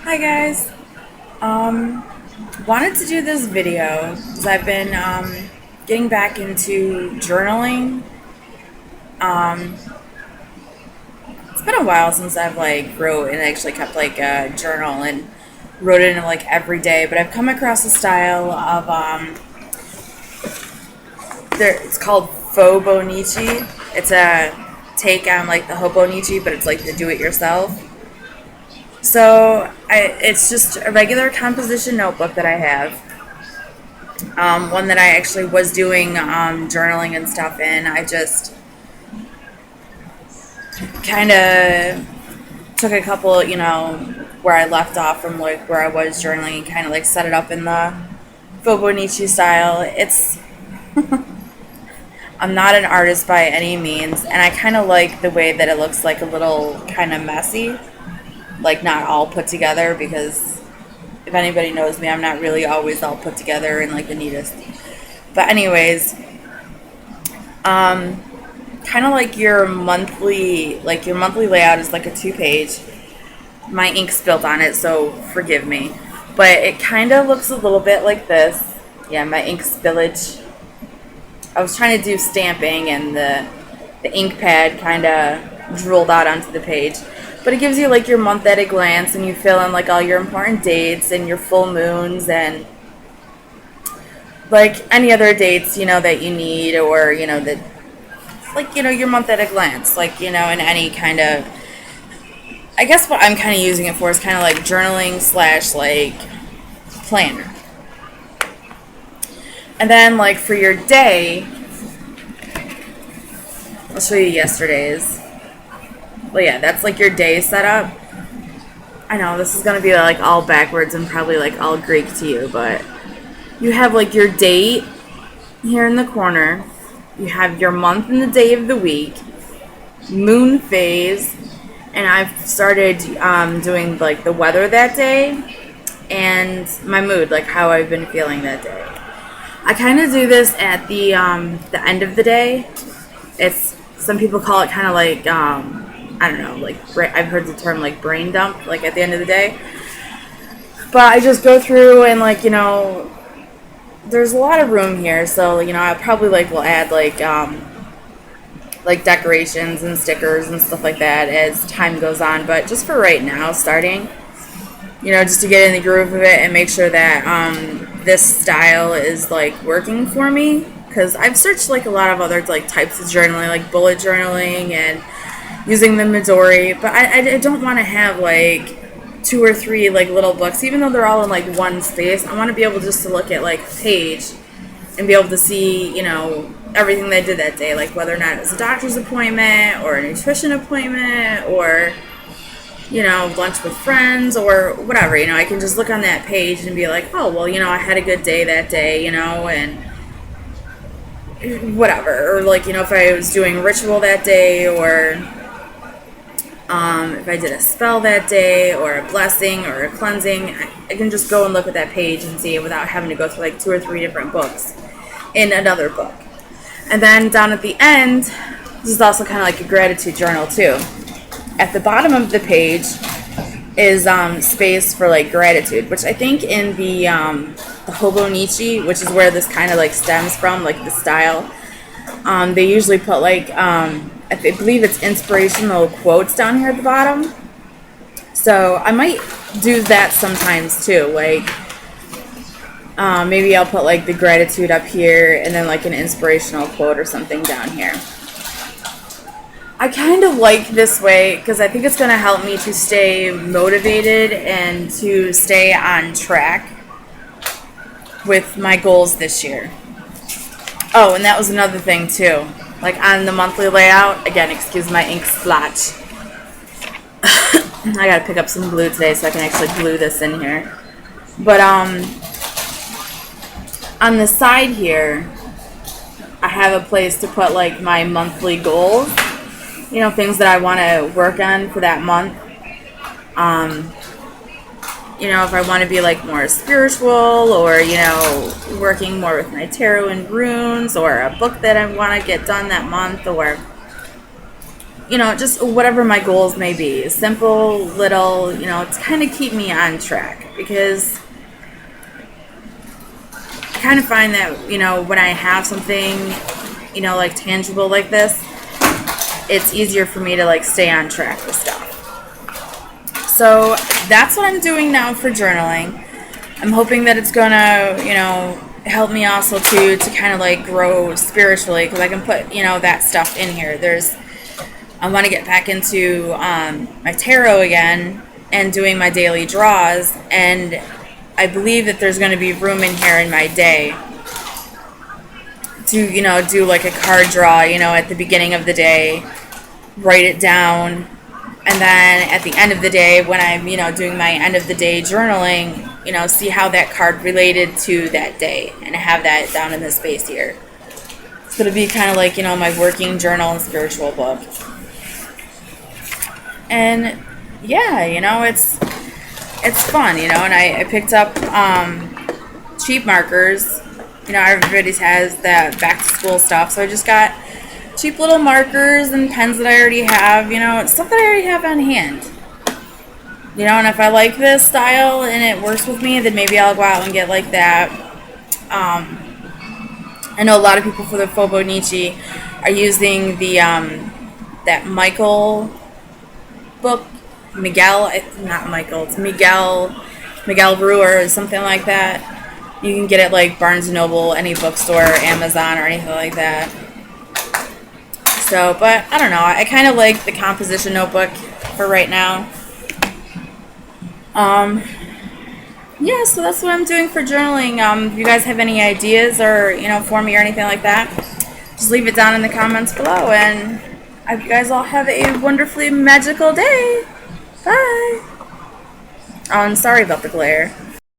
Hi guys. Wanted to do this video because I've been getting back into journaling. Um, it's been a while since I've wrote and actually kept a journal and wrote it in every day. But I've come across a style of it's called Fauxbonichi. It's a take on the Hobonichi, but it's like the do-it-yourself. So it's just a regular composition notebook that I have. One that I actually was doing journaling and stuff in. I just kind of took a couple, where I left off from where I was journaling and kind of set it up in the Fauxbonichi style. I'm not an artist by any means, and I kind of like the way that it looks like a little kind of messy, not all put together, because if anybody knows me, I'm not really always all put together and the neatest. But anyways, kind of your monthly layout is like a 2-page. My ink spilled on it, so forgive me. But it kind of looks a little bit like this. Yeah, my ink spillage. I was trying to do stamping, and the ink pad kind of drooled out onto the page. But it gives you your month at a glance, and you fill in all your important dates and your full moons and any other dates that you need, or that your month at a glance, in any kind of, I guess what I'm kind of using it for is kind of journaling slash planner. And then for your day, I'll show you yesterday's. Well, yeah, that's your day setup. I know this is gonna be all backwards and probably all Greek to you, but you have your date here in the corner. You have your month and the day of the week, moon phase, and I've started doing the weather that day and my mood, how I've been feeling that day. I kind of do this at the end of the day. It's, some people call it kind of I don't know, I've heard the term brain dump, at the end of the day. But I just go through and there's a lot of room here, so I probably will add decorations and stickers and stuff like that as time goes on. But just for right now, starting, just to get in the groove of it and make sure that this style is working for me, because I've searched a lot of other types of journaling, bullet journaling and using the Midori, but I don't want to have 2 or 3 little books, even though they're all in one space. I want to be able just to look at a page and be able to see everything that I did that day, whether or not it was a doctor's appointment or a nutrition appointment or lunch with friends or whatever. I can just look on that page and be oh well, I had a good day that day, and whatever. Or if I was doing ritual that day, or if I did a spell that day, or a blessing, or a cleansing, I can just go and look at that page and see it without having to go through 2 or 3 different books in another book. And then down at the end, this is also kind of a gratitude journal too. At the bottom of the page is space for gratitude, which I think in the Hobonichi, which is where this kind of stems from, the style, they usually put I believe it's inspirational quotes down here at the bottom. So I might do that sometimes too. Maybe I'll put the gratitude up here and then an inspirational quote or something down here. I kind of like this way because I think it's going to help me to stay motivated and to stay on track with my goals this year. Oh, and that was another thing too. On the monthly layout, again, excuse my ink splotch. I gotta pick up some glue today so I can actually glue this in here. But on the side here, I have a place to put my monthly goals. Things that I want to work on for that month. If I want to be more spiritual, or working more with my tarot and runes, or a book that I want to get done that month, or just whatever my goals may be. Simple, little, to kind of keep me on track. Because I kind of find that, when I have something, like tangible like this, it's easier for me to like stay on track with stuff. So that's what I'm doing now for journaling. I'm hoping that it's gonna, help me also to kind of like grow spiritually, because I can put, that stuff in here. I want to get back into my tarot again and doing my daily draws, and I believe that there's going to be room in here in my day to, do like a card draw, at the beginning of the day, write it down, and then at the end of the day, when I'm, doing my end of the day journaling, see how that card related to that day, and have that down in the space here. It's going to be kind of like, my working journal and spiritual book. And yeah, it's fun, and I picked up cheap markers. Everybody has that back to school stuff, so I just got cheap little markers and pens that I already have, stuff that I already have on hand. And if I like this style and it works with me, then maybe I'll go out and get like that. I know a lot of people for the Fauxbonichi are using the that Michael book, it's Miguel Brewer or something like that. You can get it like Barnes & Noble, any bookstore, Amazon, or anything like that. So, but I don't know. I kind of like the composition notebook for right now. Yeah, so that's what I'm doing for journaling. If you guys have any ideas or, for me or anything like that, just leave it down in the comments below. And I hope you guys all have a wonderfully magical day. Bye. Oh, and sorry about the glare.